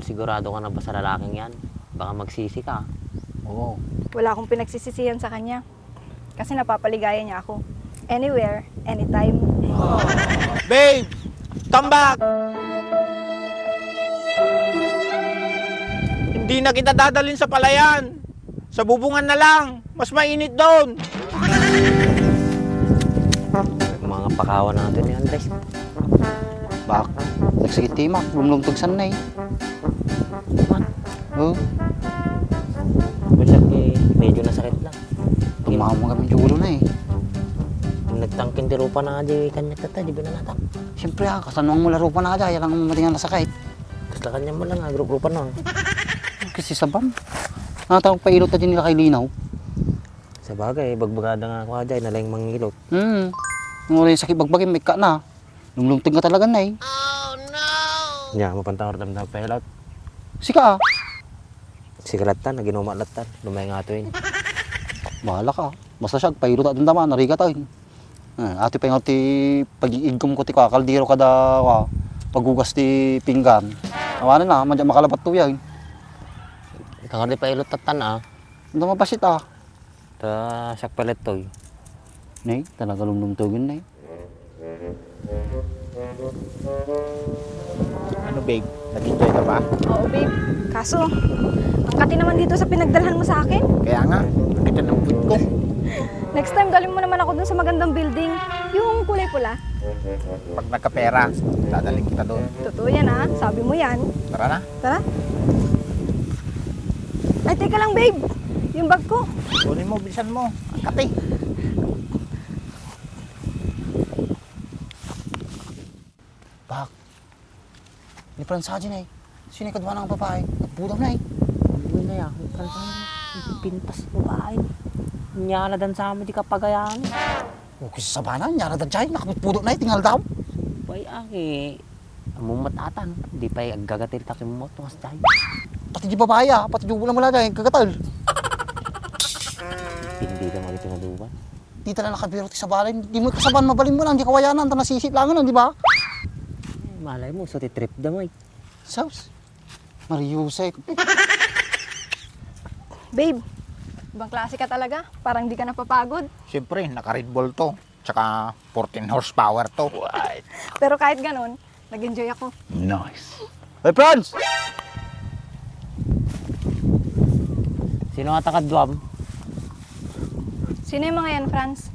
Sigurado ka na ba sa lalaking yan? Baka magsisi ka. Oo. Wala akong pinagsisisihan sa kanya. Kasi napapaligaya niya ako. Anywhere, anytime. Babe! Come back! Hindi na kita dadalhin sa palayan. Sa bubungan na lang. Mas mainit doon. Mga pakawan natin ni Andres. Bak, nagsakit timak, lumlumtog sanay. Oo. Basta medyo nasakit lang. Tumama kami julo na eh. Nagtangkin tiro pa na di kanya tata, di ba na natak? Siyempre kasanwang mo laro pa na kaya, yan ang matingan na sakit. Basta kanya mo lang, grup-grupan na. Kasi sabam. Natawag pa ilot na din nila kay Linaw. Sa bagay, bagbagada nga ako dyan, nalang mangilot. Nung wala yung sakit bagbagin, may ka na. Lumlumtog ka talaga na eh. Nya, mapantang ortam na pelot. Sika Sigalatan, naginumalatan, lumay nga ito yun. bahala ka. Basta siya, pailot at dundaman, narigat ay. Ati pa yung ti pag-iigom ko ti kakaldiro kada paghugas ti pinggan. Awanan na, madya makalabat to yan. Kakali pa ilot tatan ah. Ang mabasit ah. Ta siyak palit to. Nay, talaga lumlumtogin na eh. Ano babe? Nag-enjoy ka ba? Oo, babe. Kaso, ang kati naman dito sa pinagdalhan mo sa akin. Kaya nga, nakita ng food ko. Next time, galing mo naman ako dun sa magandang building. Yung kulay pula. Pag nagkapera, dadalhin kita doon. Totoo yan ha. Sabi mo yan. Tara na. Tara. Ay, teka lang, babe. Yung bag ko. Kunin mo, bilisan mo. Ang kati. Bak, ni Fransaji na eh. Sino yung kadwa ng babae? Nagpudam na eh. Ano na yan? Pintas mo ba ay? Nyala dan sa amin di kapagayaan. O kasi sa banan, nyara da dyan, nakapudam na eh, tingal daw. Bay aki. Amumat atan. Di pa gagatil takin mo to mas dahil. Pati di babae ah, pati di wala mo lagay, kagatal. Hindi ka magitinaduban. Di talaga nakabiro ti sa balay, di mo kasaban, mabalin mo lang, di kawayanan, ta nasisip lang nun, di ba? Malay mo, so trip damay. Saus, Mariusek. Babe, ibang klase ka talaga. Parang di ka napapagod. Siyempre, naka-Red Bull to. Tsaka 14 horsepower to. Pero kahit ganun, nag-enjoy ako. Nice. Hey, Franz! Sino nga takadwam? Sino yung mga yan, Franz?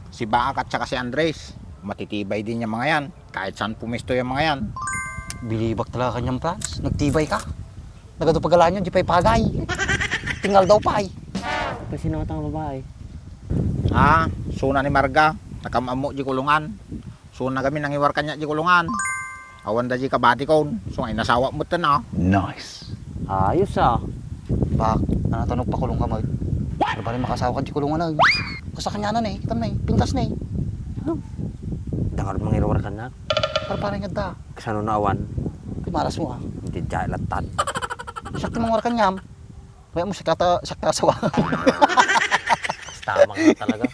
Si Baak at tsaka si Andres. Matitibay din yung mga yan. Kahit saan pumisto yung mga yan. Bilibak talaga kanyang Franz, nagtibay ka. Nagadupagalaan yun, di pa'y pagay. Tingal daw pa eh. Pa sino nga tang babae? Suna ni Marga. Nakamamo di kulungan. Suna kami nangiwar kanya di kulungan. Awan da di kabati kon. So ay nasawa mo to na. Nice. Ayos ah. Bak, nanatanong pa kulong ka mo. Pero ba rin makasawa ka di kulungan na eh. Kasi kanyanan eh, kitam na eh, pintas na eh. Dangar mangilawar ka na. Para parang ganda. Kasano na awan? Pimaras mo ah. Hindi dyan latan. Sakti mong war kanyam. Kaya mo sakta asawa. Tama nga talaga.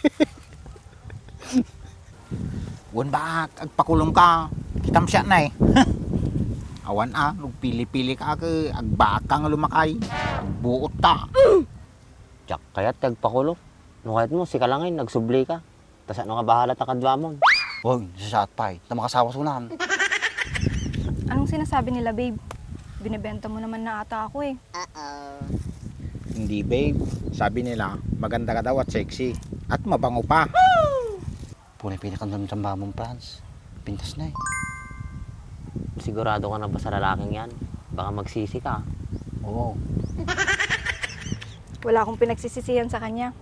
Wan Baak, agpakulong ka. Kitam siya na eh. Awan nagpili-pili ka agbaak ka nga lumakay. Agbuot ta. Tiyak kaya't tagpakulo. Nung kahit mo, sikalangin, nagsubli ka. Tas ano ka bahala takadwamon? Huwag, sa shot pa eh. Na makasawa sunan. Anong sinasabi nila, babe? Binibenta mo naman na ata ako eh. Hindi babe. Sabi nila, maganda ka daw at sexy. At mabango pa. Puni-pili kang damdamba mong Franz. Pintas na eh. Sigurado ka na ba sa lalaking yan? Baka magsisi ka. Oo. Wala akong pinagsisisihan sa kanya.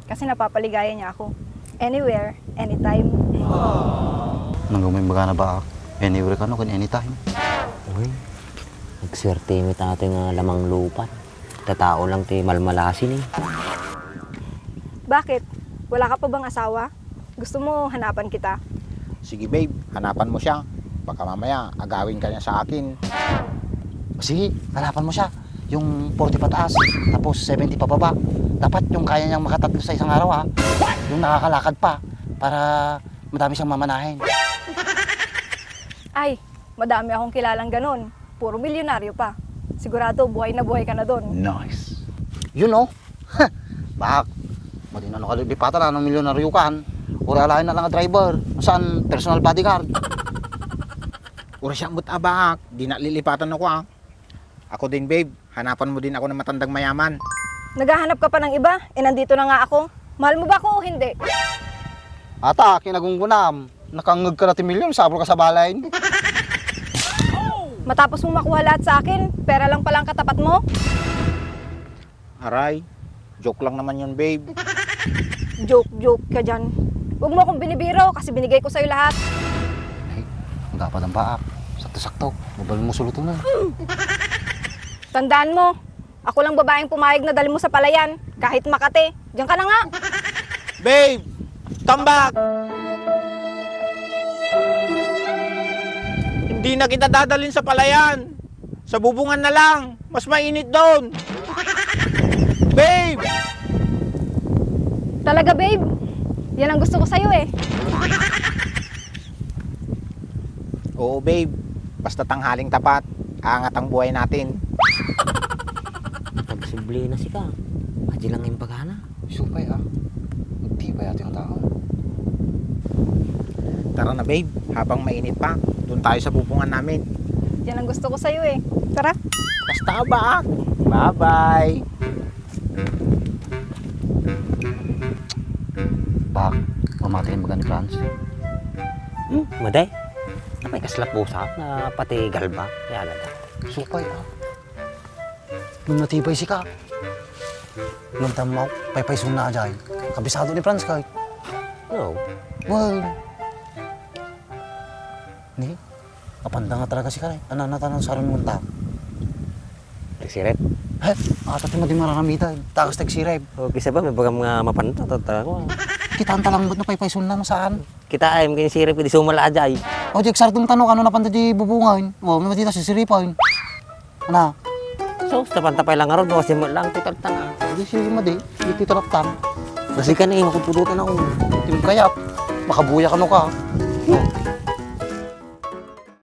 Kasi napapaligaya niya ako. Anywhere, anytime. Nang gawin baga na ba? Anywhere ka no, kung anytime. Uy, nagswerte mo natin nga lamang lupa. Tatao lang ti malmalasin eh. Bakit? Wala ka pa bang asawa? Gusto mo hanapan kita? Sige babe, hanapan mo siya. Baka mamaya agawin ka niya sa akin. Sige, hanapan mo siya. Yung 40 pataas, tapos 70 pababa. Dapat yung kaya niyang makatatlo sa isang araw Yung nakakalakad pa, para madami siyang mamanahin. Ay, madami akong kilalang ganun. puro milyonaryo pa. Sigurado, buhay na buhay ka na doon. You know? Bak, madin ano kalipatan na ng milyonaryo kan. Uralahin na lang ang driver. Saan? Personal bodyguard. Ura siya mo't abak, di na lilipatan ako ah. Ako din babe, hanapan mo din ako ng matandang mayaman. Naghahanap ka pa ng iba? Nandito na nga ako. Mahal mo ba ako o hindi? Ata, kinagunggunam. Nakangag ka na 10 milyon, sabol ka sa balay. Matapos mong makuha lahat sa akin, pera lang palang katapat mo? Aray, joke lang naman yun babe. Joke ka dyan. Huwag mo akong binibiro kasi binigay ko sa'yo lahat. Hey, ang dapat ang baak. Sakto-sakto. Mabalin mo suluto na. Tandaan mo, ako lang babaeng pumayag na dali mo sa palayan. Kahit Makati, diyan ka na nga. Babe, come back! Hindi na kita dadalhin sa palayan. Sa bubungan na lang. Mas mainit doon. Babe! Talaga babe, yan ang gusto ko sa'yo eh. Oo babe, basta tanghaling tapat, aangat ang buhay natin. Nagsubli na si ka. Madya lang yung pagana. Supay ah. Magtibay ato yung tao. Tara na babe, habang mainit pa, doon tayo sa bubungan namin. Yan ang gusto ko sa'yo eh. Tara. Basta ba? Bye-bye! Bak, mamatiin ba ni Franz? Maday? Na may kaslap pusa na pati galba. Kaya agad. Supay ah. Nung natibay si ka. Nung tamaw, paypay na ajay. Kabisado ni Franz kahit. No. Well, ni, kapanda nga talaga si ka. Ano na tanong sa rin mong tao? Nagsirep. He, ata di mararamitan. Takas tagsireb. O kisa ba may bagam nga mapanta. Tatara ko. Kitaan talambot na paypay na saan? Kita ay mungkin sirep di sumala ajay. O, Jack, sartong tanong, ano napanda di bubungain? O, may matita si siripain. Ano? So, tapantapay lang nga ron. Kasi mo lang titaltan ah. Hindi siya madi, hindi titaraptan. Kasi ka na eh, makupudutan ako. Tim kayap, makabuya ka no ka.